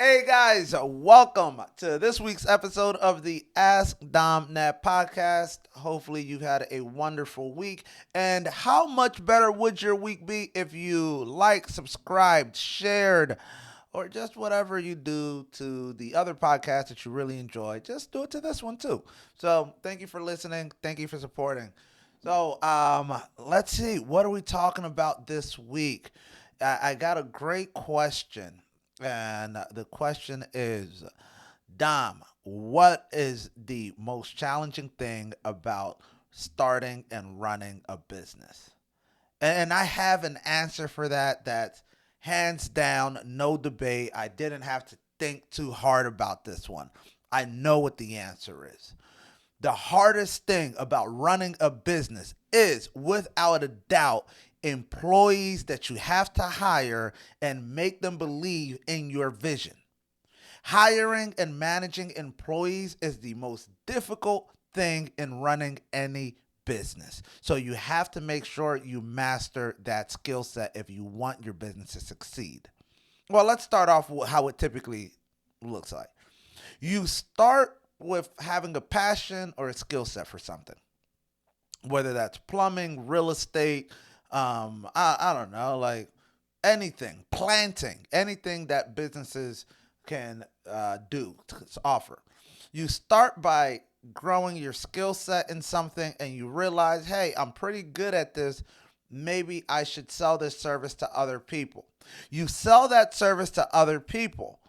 Hey guys, welcome to this week's episode of the AskDomThat podcast. Hopefully, you've had a wonderful week. And how much better would your week be if you liked, subscribed, shared, or just whatever you do to the other podcasts that you really enjoy? Just do it to this one too. So, thank you for listening. Thank you for supporting. Let's see. What are we talking about this week? I got a great question. And the question is, Dom, what is the most challenging thing about starting and running a business? And I have an answer for that that's hands down, no debate. I didn't have to think too hard about this one. I know what the answer is. The hardest thing about running a business is, without a doubt, employees that you have to hire and make them believe in your vision. Hiring and managing employees is the most difficult thing in running any business. So you have to make sure you master that skill set if you want your business to succeed. Well, let's start off with how it typically looks like. You start with having a passion or a skill set for something, whether that's plumbing, real estate, I don't know, like anything, planting, anything that businesses can do to offer. You start by growing your skill set in something and you realize, hey, I'm pretty good at this. Maybe I should sell this service to other people. You sell that service to other people.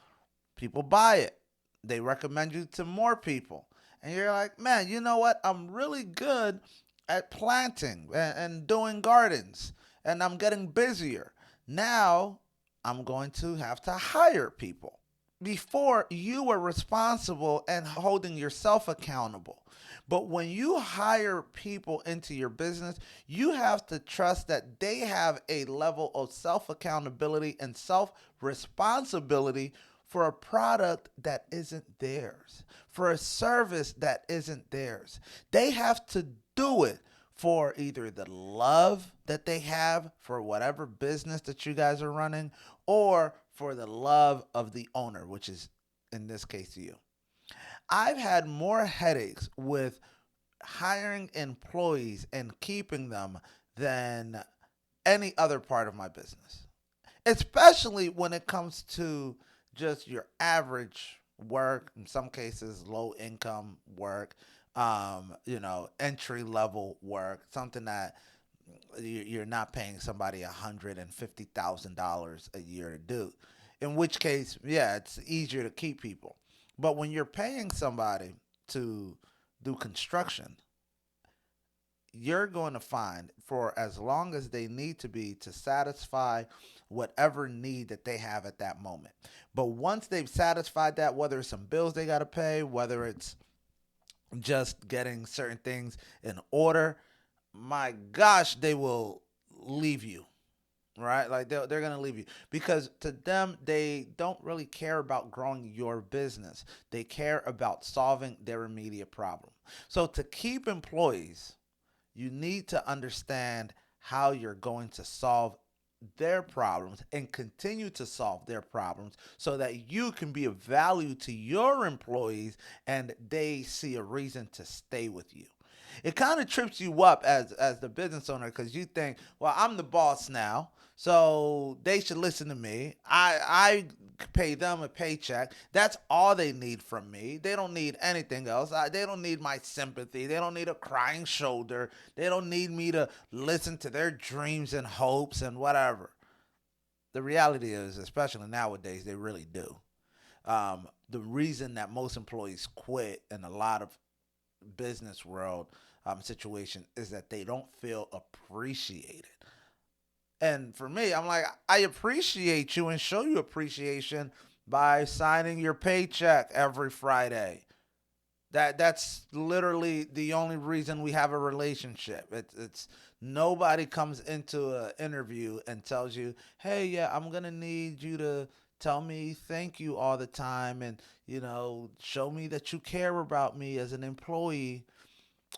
People buy it. They recommend you to more people. And you're like, man, you know what? I'm really good at planting and doing gardens, and I'm getting busier. Now I'm going to have to hire people. Before, you were responsible and holding yourself accountable. But when you hire people into your business, you have to trust that they have a level of self accountability and self responsibility for a product that isn't theirs, for a service that isn't theirs. They have to do it for either the love that they have for whatever business that you guys are running, or for the love of the owner, which is in this case you. I've had more headaches with hiring employees and keeping them than any other part of my business, especially when it comes to just your average work, in some cases low income work, entry level work, something that you're not paying somebody $150,000 a year to do. In which case, yeah, it's easier to keep people. But when you're paying somebody to do construction, you're going to find, for as long as they need to be to satisfy whatever need that they have at that moment. But once they've satisfied that, whether it's some bills they got to pay, whether it's just getting certain things in order, my gosh, they will leave you, right? Like they're going to leave you because to them, they don't really care about growing your business. They care about solving their immediate problem. So to keep employees, you need to understand how you're going to solve their problems and continue to solve their problems so that you can be of value to your employees and they see a reason to stay with you. It kind of trips you up as the business owner because you think, well, I'm the boss now, so they should listen to me. I pay them a paycheck. That's all they need from me. They don't need anything else. They don't need my sympathy. They don't need a crying shoulder. They don't need me to listen to their dreams and hopes and whatever. The reality is, especially nowadays, they really do. The reason that most employees quit in a lot of business world situation is that they don't feel appreciated. And for me, I'm like, I appreciate you and show you appreciation by signing your paycheck every Friday. That's literally the only reason we have a relationship. It's nobody comes into an interview and tells you, "Hey, yeah, I'm gonna need you to tell me thank you all the time, and show me that you care about me as an employee."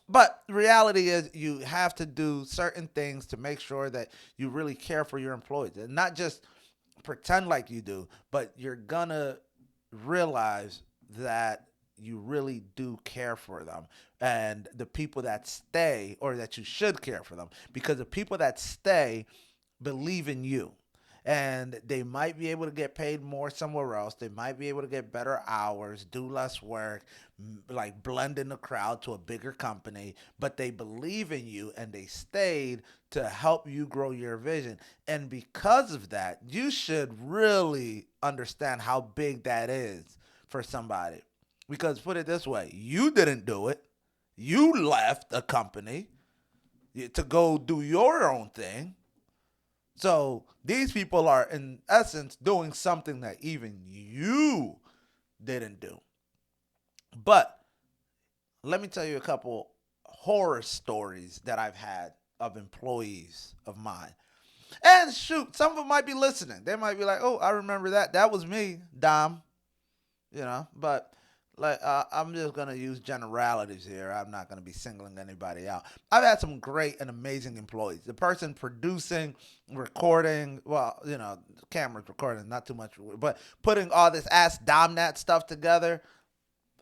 But the reality is, you have to do certain things to make sure that you really care for your employees, and not just pretend like you do, but you're gonna realize that you really do care for them, and the people that stay, or that you should care for them, because the people that stay believe in you, and they might be able to get paid more somewhere else. They might be able to get better hours, do less work, like blend in the crowd to a bigger company, but they believe in you and they stayed to help you grow your vision. And because of that, you should really understand how big that is for somebody. Because put it this way, you didn't do it. You left a company to go do your own thing. So these people are, in essence, doing something that even you didn't do. But let me tell you a couple horror stories that I've had of employees of mine. And shoot, some of them might be listening. They might be like, "Oh, I remember that. That was me, Dom." But like, I'm just gonna use generalities here. I'm not gonna be singling anybody out. I've had some great and amazing employees. The person producing, recording, well, cameras recording, not too much, but putting all this AskDomThat stuff together,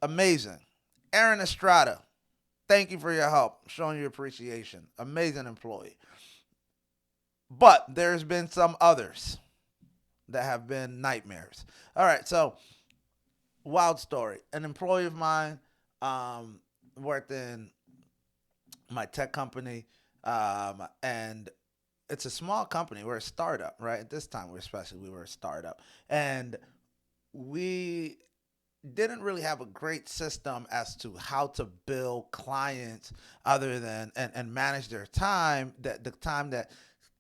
amazing. Aaron Estrada, thank you for your help, showing your appreciation. Amazing employee. But there's been some others that have been nightmares. All right, so wild story. An employee of mine worked in my tech company, and it's a small company. We're a startup, right? At this time, we were a startup, and we didn't really have a great system as to how to bill clients other than and manage their time, that the time that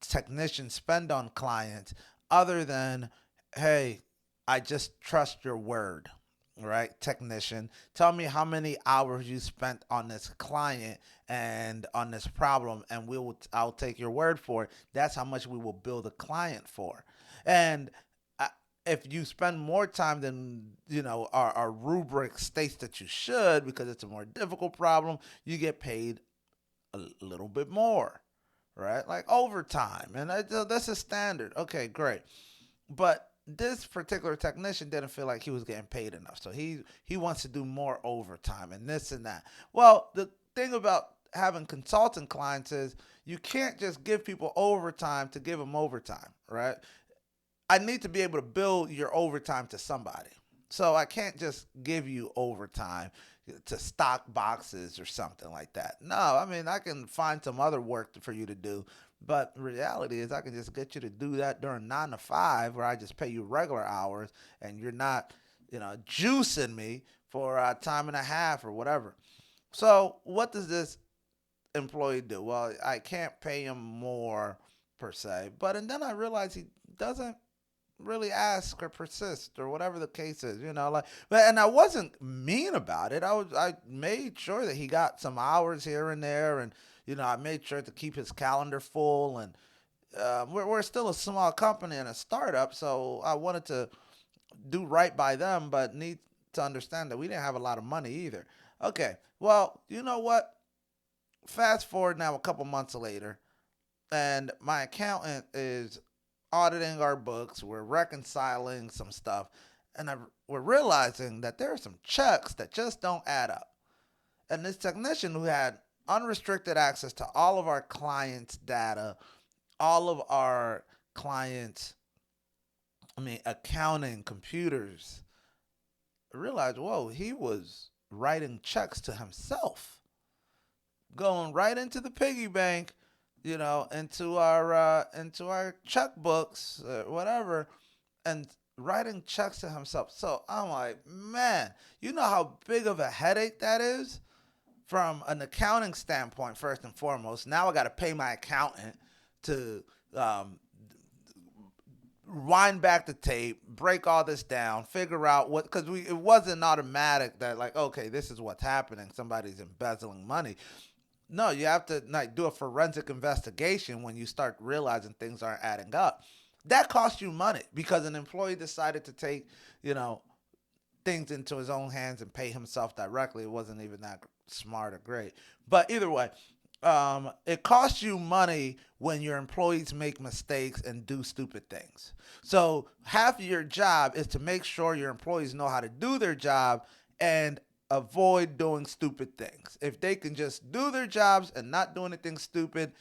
technicians spend on clients, other than, hey, I just trust your word. Right, technician, tell me how many hours you spent on this client and on this problem, and I'll take your word for it. That's how much we will bill the client for. And if you spend more time than our rubric states that you should, because it's a more difficult problem, you get paid a little bit more, right? Like overtime, and that's a standard. Okay, great. But this particular technician didn't feel like he was getting paid enough, so he wants to do more overtime and this and that. Well, the thing about having consultant clients is you can't just give people overtime to give them overtime, right? I need to be able to bill your overtime to somebody. So I can't just give you overtime to stock boxes or something like that. No, I mean, I can find some other work for you to do. But the reality is I can just get you to do that during 9 to 5, where I just pay you regular hours and you're not, juicing me for a time and a half or whatever. So what does this employee do? Well, I can't pay him more per se. And then I realized he doesn't really ask or persist or whatever the case is, and I wasn't mean about it. I made sure that he got some hours here and there, and I made sure to keep his calendar full, and we're still a small company and a startup, so I wanted to do right by them, but need to understand that we didn't have a lot of money either. Okay, well, you know what, fast forward now a couple months later, and my accountant is auditing our books. We're reconciling some stuff, and we're realizing that there are some checks that just don't add up. And this technician, who had unrestricted access to all of our clients' data, all of our clients, accounting, computers, realized, whoa, he was writing checks to himself, going right into the piggy bank, into our checkbooks, whatever, and writing checks to himself. So I'm like, man, you know how big of a headache that is from an accounting standpoint. First and foremost, now I got to pay my accountant to wind back the tape, break all this down, figure out what, because it wasn't automatic that, like, okay, this is what's happening, somebody's embezzling money. No, you have to do a forensic investigation when you start realizing things aren't adding up. That costs you money because an employee decided to take, things into his own hands and pay himself directly. It wasn't even that smart or great. But either way, it costs you money when your employees make mistakes and do stupid things. So half of your job is to make sure your employees know how to do their job and avoid doing stupid things. If they can just do their jobs and not do anything stupid,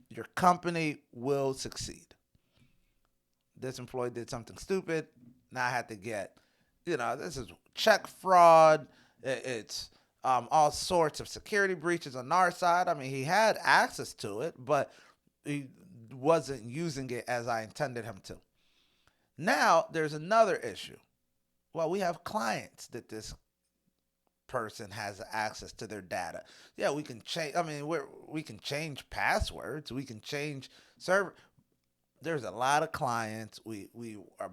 your company will succeed. This employee did something stupid. Now I had to get, this is check fraud. It's all sorts of security breaches on our side. I mean, he had access to it, but he wasn't using it as I intended him to. Now there's another issue. Well, we have clients that this person has access to their data. Yeah, we can change. I mean, we can change passwords. We can change server. There's a lot of clients.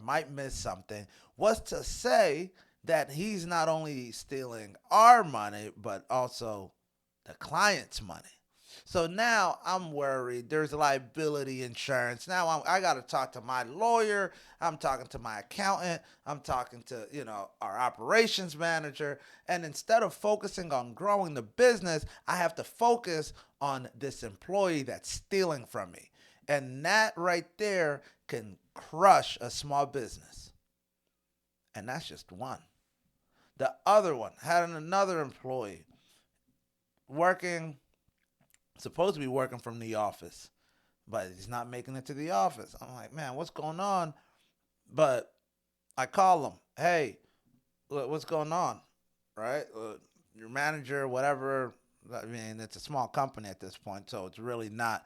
Might miss something. What's to say that he's not only stealing our money but also the client's money? So now I'm worried. There's liability insurance. Now I got to talk to my lawyer. I'm talking to my accountant. I'm talking to, our operations manager. And instead of focusing on growing the business, I have to focus on this employee that's stealing from me. And that right there can crush a small business. And that's just one. The other one had another employee working, supposed to be working from the office, but he's not making it to the office. I'm like, man, what's going on? But I call him, hey, what's going on? Right? Your manager, whatever. I mean, it's a small company at this point, so it's really not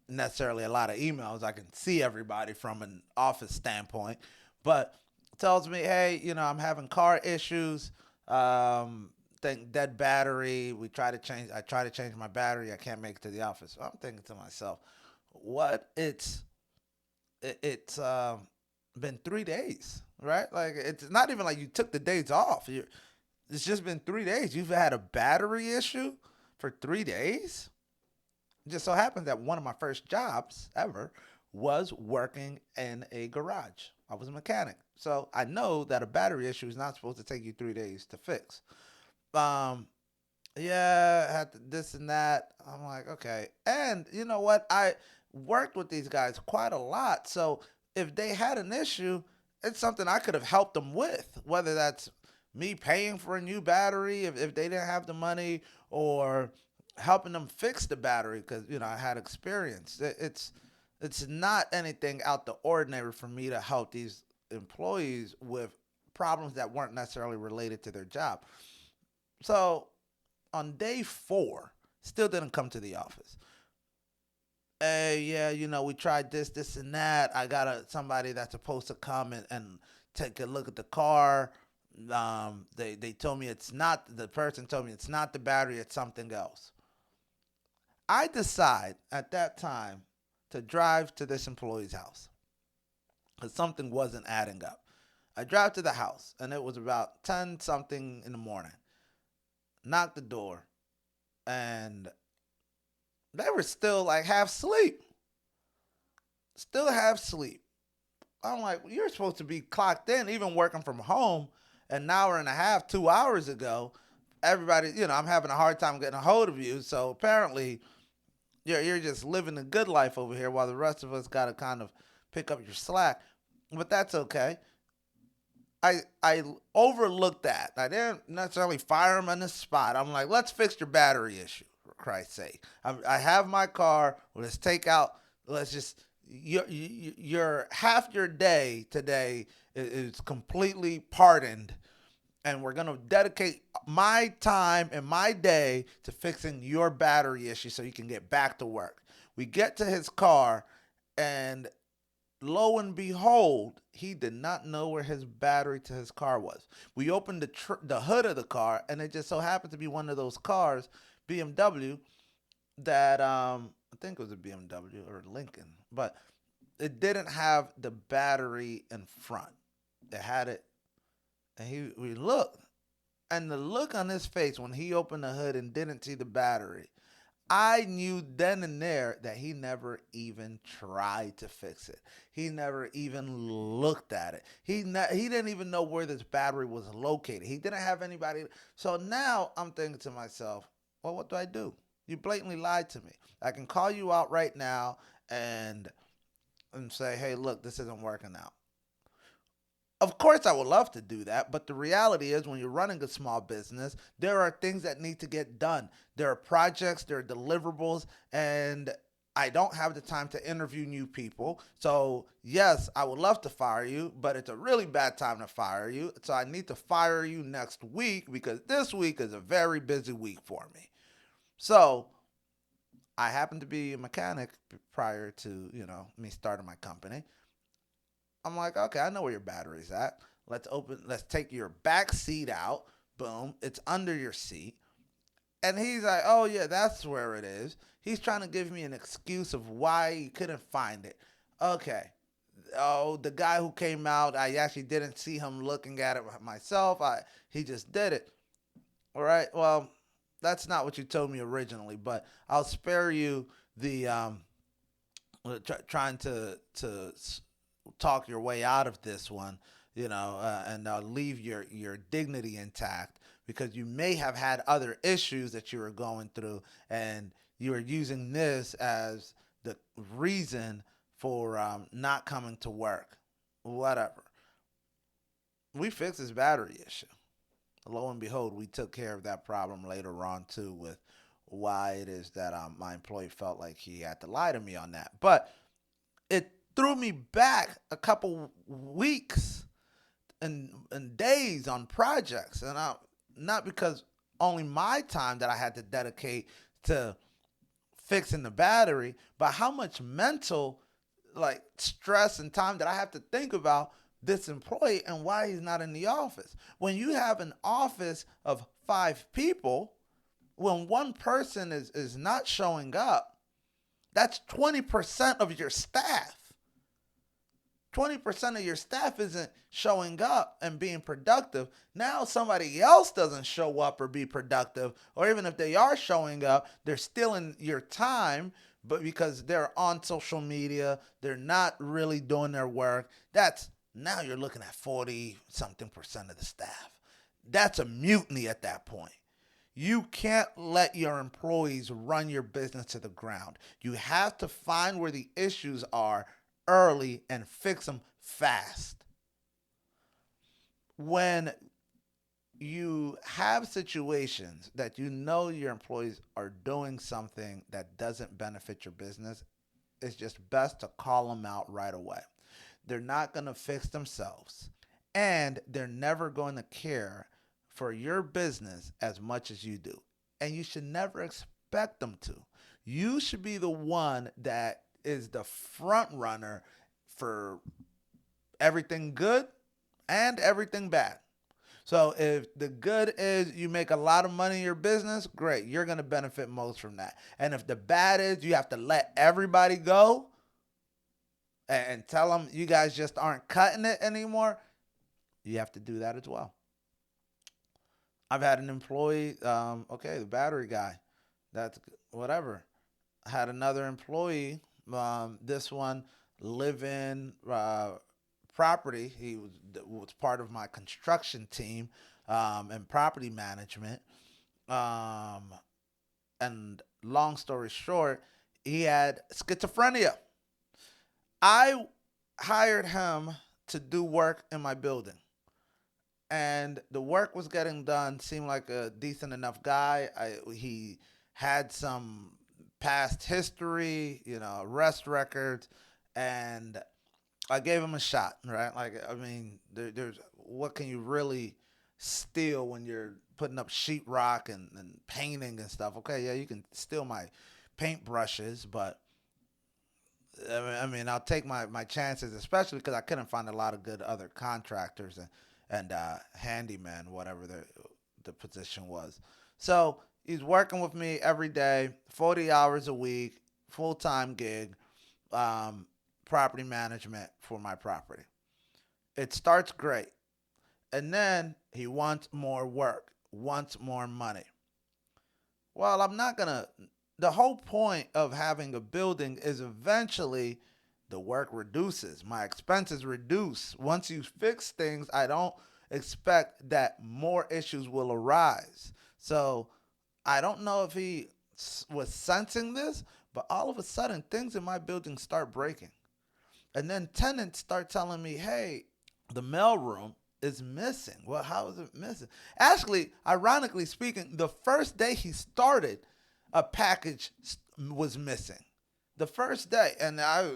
necessarily a lot of emails. I can see everybody from an office standpoint, but tells me, hey, I'm having car issues. Think dead battery. I try to change my battery. I can't make it to the office. So I'm thinking to myself, what? It's been 3 days, right? Like it's not even like you took the days off. It's just been 3 days. You've had a battery issue for 3 days. It just so happens that one of my first jobs ever was working in a garage. I was a mechanic. So I know that a battery issue is not supposed to take you 3 days to fix. Um, yeah, I had to this and that. I'm like, okay. And you know what? I worked with these guys quite a lot. So if they had an issue, it's something I could have helped them with, whether that's me paying for a new battery if they didn't have the money, or helping them fix the battery because I had experience. It's not anything out the ordinary for me to help these employees with problems that weren't necessarily related to their job. So on day 4, still didn't come to the office. Hey, yeah, we tried this, and that. I got somebody that's supposed to come and take a look at the car. They told me it's not the person told me it's not the battery, it's something else. I decide at that time to drive to this employee's house because something wasn't adding up. I drive to the house and it was about 10 something in the morning. Knocked the door and they were still like half asleep. Still half asleep. I'm like, well, you're supposed to be clocked in, even working from home, an hour and a half, 2 hours ago. Everybody, I'm having a hard time getting a hold of you. So apparently, you're just living a good life over here while the rest of us got to kind of pick up your slack. But that's okay. I overlooked that. I didn't necessarily fire him on the spot. I'm like, let's fix your battery issue, for Christ's sake. I have my car. Let's take out. Let's just your half your day today is completely pardoned, and we're gonna dedicate my time and my day to fixing your battery issue so you can get back to work. We get to his car, and lo and behold, he did not know where his battery to his car was. We opened the hood of the car, and it just so happened to be one of those cars, BMW, that I think it was a BMW or Lincoln, but it didn't have the battery in front. It had it, and we looked, and the look on his face when he opened the hood and didn't see the battery, I knew then and there that he never even tried to fix it. He never even looked at it. He didn't even know where this battery was located. He didn't have anybody. So now I'm thinking to myself, well, what do I do? You blatantly lied to me. I can call you out right now and say, hey, look, this isn't working out. Of course, I would love to do that, but the reality is when you're running a small business, there are things that need to get done. There are projects, there are deliverables, and I don't have the time to interview new people. So, yes, I would love to fire you, but it's a really bad time to fire you. So, I need to fire you next week because this week is a very busy week for me. So, I happen to be a mechanic prior to, me starting my company. I'm like, okay, I know where your battery's at. Let's take your back seat out. Boom, it's under your seat. And he's like, oh yeah, that's where it is. He's trying to give me an excuse of why he couldn't find it. Okay. Oh, the guy who came out, I actually didn't see him looking at it myself. He just did it. All right. Well, that's not what you told me originally, but I'll spare you the trying to talk your way out of this one, and leave your dignity intact because you may have had other issues that you were going through, and you are using this as the reason for not coming to work. Whatever. We fixed his battery issue. Lo and behold, we took care of that problem later on too with why it is that my employee felt like he had to lie to me on that. But it threw me back a couple weeks and days on projects, and not because only my time that I had to dedicate to fixing the battery, but how much mental stress and time that I have to think about this employee and why he's not in the office. When you have an office of 5 people, when one person is not showing up, that's 20% of your staff. 20% of your staff isn't showing up and being productive. Now somebody else doesn't show up or be productive, or even if they are showing up, they're stealing your time, but because they're on social media, they're not really doing their work. That's now you're looking at 40 something percent of the staff. That's a mutiny at that point. You can't let your employees run your business to the ground. You have to find where the issues are early and fix them fast. When you have situations that you know your employees are doing something that doesn't benefit your business, it's just best to call them out right away. They're not going to fix themselves, and they're never going to care for your business as much as you do. And you should never expect them to. You should be the one that is the front runner for everything good and everything bad. So if the good is you make a lot of money in your business, great. You're going to benefit most from that. And if the bad is you have to let everybody go and tell them you guys just aren't cutting it anymore, you have to do that as well. I've had an employee, okay, the battery guy, that's whatever. I had another employee, this one live in property. He was part of my construction team and property management. Um, and long story short, he had schizophrenia. I hired him to do work in my building, and the work was getting done. Seemed like a decent enough guy. He had some past history, arrest records, and I gave him a shot. Right? Like, I mean, there's what can you really steal when you're putting up sheetrock and painting and stuff? Okay, yeah, you can steal my paintbrushes, but I mean, I'll take my chances, especially because I couldn't find a lot of good other contractors and handyman, whatever the position was. So he's working with me every day, 40 hours a week, full time gig, um, property management for my property. It starts great, and then he wants more work, wants more money. Well, I'm not gonna. The whole point of having a building is eventually the work reduces. My expenses reduce. Once you fix things, I don't expect that more issues will arise. So I don't know if he was sensing this, but all of a sudden things in my building start breaking. And then tenants start telling me, hey, the mailroom is missing. Well, how is it missing? Actually, ironically speaking, the first day he started, a package was missing. The first day. And I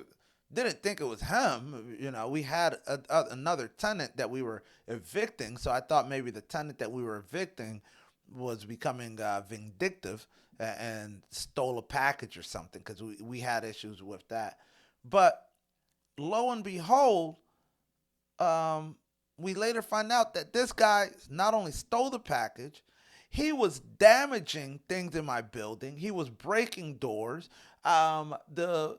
didn't think it was him. You know, we had another tenant that we were evicting. So I thought maybe the tenant that we were evicting was becoming vindictive and stole a package or something because we had issues with that. But lo and behold, um, we later find out that this guy not only stole the package, he was damaging things in my building. He was breaking doors. The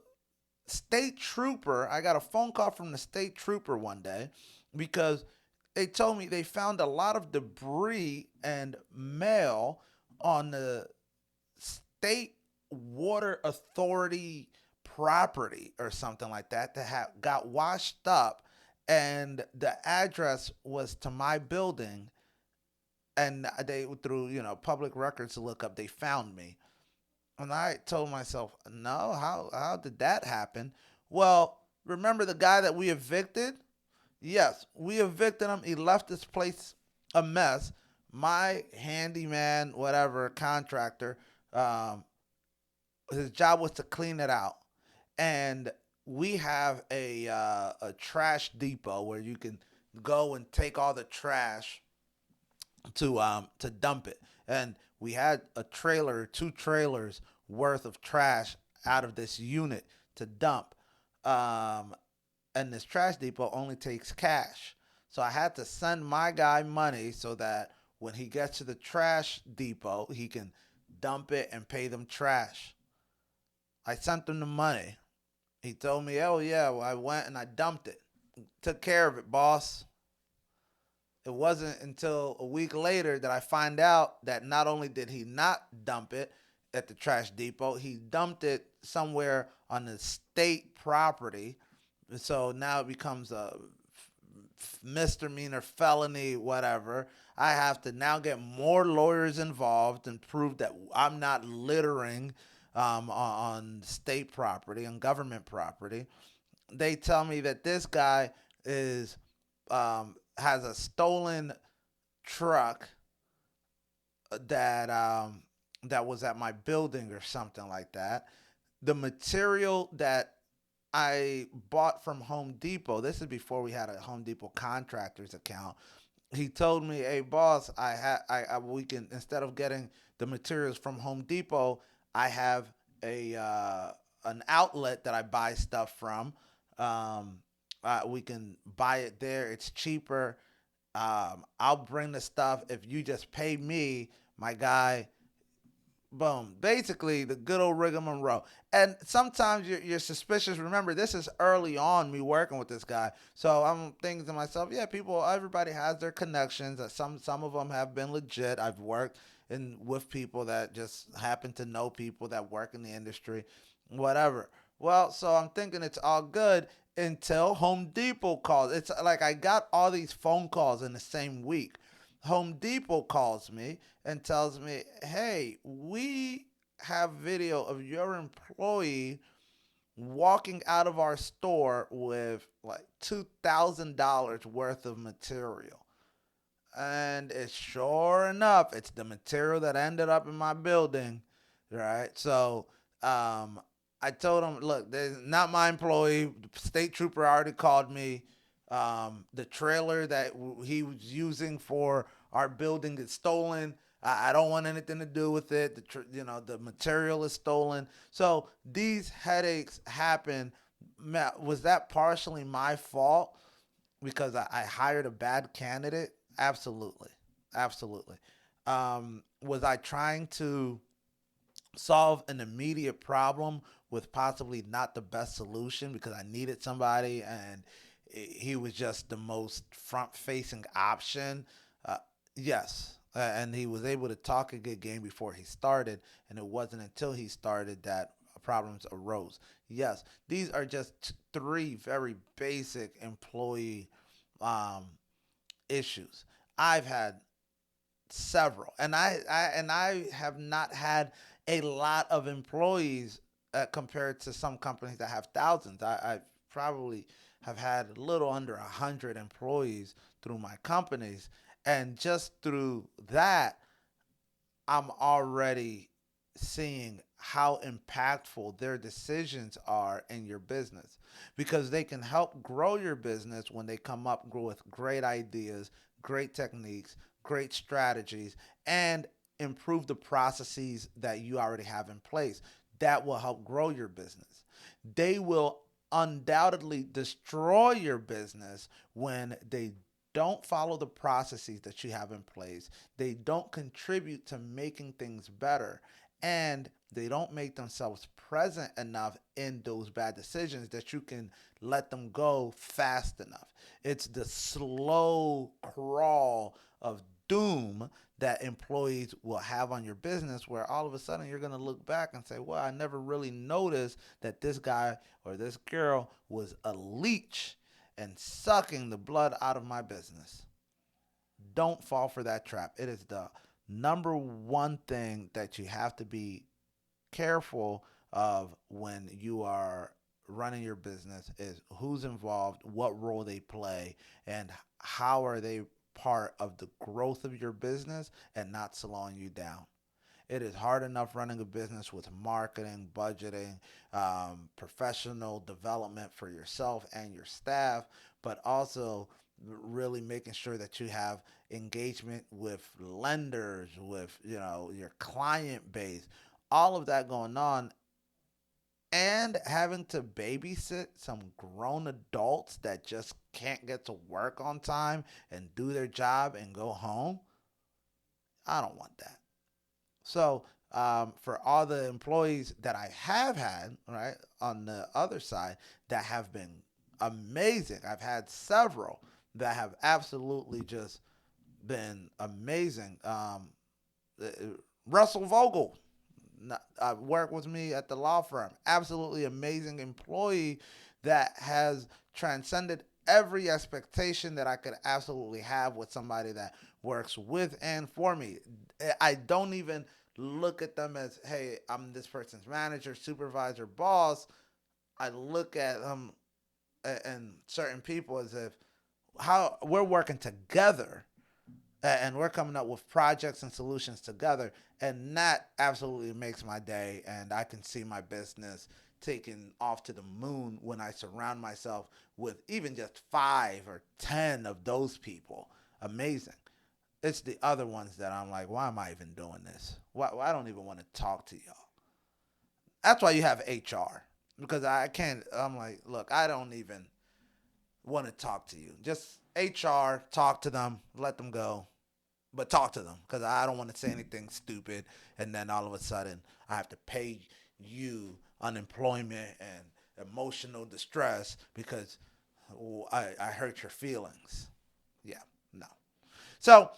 state trooper, I got a phone call from the state trooper one day because they told me they found a lot of debris and mail on the state water authority property or something like that got washed up, and the address was to my building, and they through public records to look up, they found me. And I told myself, no, how did that happen? Well, remember the guy that we evicted? Yes, we evicted him. He left this place a mess. My handyman, whatever contractor, um, his job was to clean it out. And we have a trash depot where you can go and take all the trash to dump it. And we had a trailer, two trailers worth of trash out of this unit to dump. Um, and this trash depot only takes cash. So I had to send my guy money so that when he gets to the trash depot, he can dump it and pay them trash. I sent him the money. He told me, oh, yeah, well, I went and I dumped it. Took care of it, boss. It wasn't until a week later that I find out that not only did he not dump it at the trash depot, he dumped it somewhere on the state property. So now it becomes a misdemeanor, felony, whatever. I have to now get more lawyers involved and prove that I'm not littering on state property, on government property. They tell me that this guy is has a stolen truck that was at my building or something like that. The material that I bought from Home Depot. This is before we had a Home Depot contractors account. He told me, "Hey, boss, we can, instead of getting the materials from Home Depot, I have a an outlet that I buy stuff from. We can buy it there. It's cheaper. I'll bring the stuff if you just pay me, my guy." Boom. Basically, the good old rigmarole. And sometimes you're suspicious. Remember, this is early on me working with this guy. So I'm thinking to myself, yeah, everybody has their connections. Some of them have been legit. I've worked with people that just happen to know people that work in the industry, whatever. Well, so I'm thinking it's all good until Home Depot calls. It's like I got all these phone calls in the same week. Home Depot calls me and tells me, hey, we have video of your employee walking out of our store with like $2,000 worth of material. And it's sure enough, it's the material that ended up in my building, right? So I told him, look, this is not my employee. The state trooper already called me. The trailer that he was using for our building is stolen. I don't want anything to do with it. The material is stolen. So these headaches happen. Was that partially my fault because I hired a bad candidate? Absolutely, absolutely. Was I trying to solve an immediate problem with possibly not the best solution because I needed somebody and he was just the most front facing option? Yes. And he was able to talk a good game before he started, and it wasn't until he started that problems arose. Yes, these are just three very basic employee um, issues. I've had several, and I have not had a lot of employees compared to some companies that have thousands. I probably have had a little under 100 employees through my companies. And just through that, I'm already seeing how impactful their decisions are in your business, because they can help grow your business when they come up with great ideas, great techniques, great strategies, and improve the processes that you already have in place that will help grow your business. They will undoubtedly destroy your business when they don't follow the processes that you have in place. They don't contribute to making things better. And they don't make themselves present enough in those bad decisions that you can let them go fast enough. It's the slow crawl of doom that employees will have on your business, where all of a sudden you're going to look back and say, well, I never really noticed that this guy or this girl was a leech and sucking the blood out of my business. Don't fall for that trap. It is the number one thing that you have to be careful of when you are running your business, is who's involved, what role they play, and how are they part of the growth of your business and not slowing you down. It is hard enough running a business with marketing, budgeting, professional development for yourself and your staff, but also really making sure that you have engagement with lenders, with your client base, all of that going on, and having to babysit some grown adults that just can't get to work on time and do their job and go home. I don't want that. So for all the employees that I have had, right, on the other side, that have been amazing. I've had several that have absolutely just been amazing. Russell Vogel worked with me at the law firm. Absolutely amazing employee that has transcended every expectation that I could absolutely have with somebody that works with and for me. I don't even look at them as, hey, I'm this person's manager, supervisor, boss. I look at them and certain people as if how we're working together and we're coming up with projects and solutions together. And that absolutely makes my day. And I can see my business taking off to the moon when I surround myself with even just 5 or 10 of those people. Amazing. It's the other ones that I'm like, why am I even doing this? Why I don't even want to talk to y'all. That's why you have HR. Because I'm like, look, I don't even want to talk to you. Just HR, talk to them, let them go. But talk to them, because I don't want to say anything stupid, and then all of a sudden I have to pay you unemployment and emotional distress because I hurt your feelings. Yeah, no. So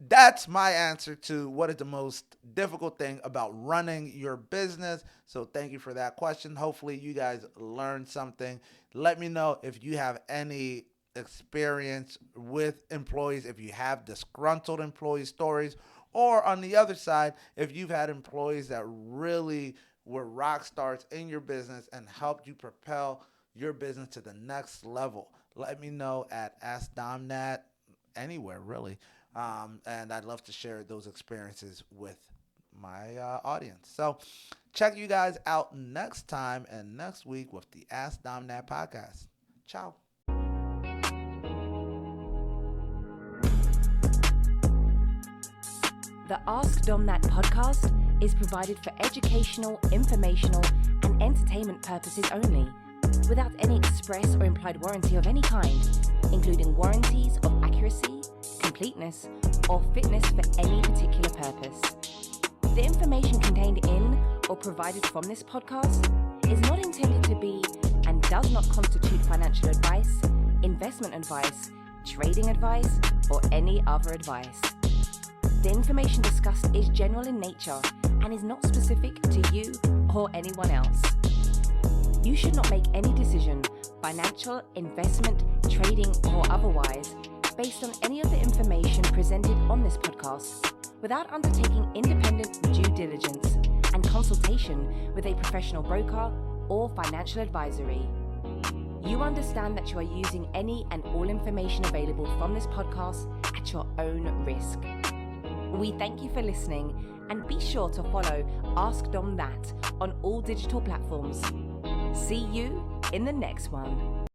that's my answer to what is the most difficult thing about running your business. So thank you for that question. Hopefully you guys learned something. Let me know if you have any experience with employees, if you have disgruntled employee stories, or on the other side, if you've had employees that really were rock stars in your business and helped you propel your business to the next level. Let me know at AskDomThat, anywhere really. And I'd love to share those experiences with my audience. So check you guys out next time and next week with the AskDomThat podcast. Ciao. The AskDomThat podcast is provided for educational, informational, and entertainment purposes only, without any express or implied warranty of any kind, including warranties of accuracy, completeness, or fitness for any particular purpose. The information contained in or provided from this podcast is not intended to be and does not constitute financial advice, investment advice, trading advice, or any other advice. The information discussed is general in nature and is not specific to you or anyone else. You should not make any decision, financial, investment, trading, or otherwise, based on any of the information presented on this podcast without undertaking independent due diligence and consultation with a professional broker or financial advisory. You understand that you are using any and all information available from this podcast at your own risk. We thank you for listening, and be sure to follow AskDomThat on all digital platforms. See you in the next one.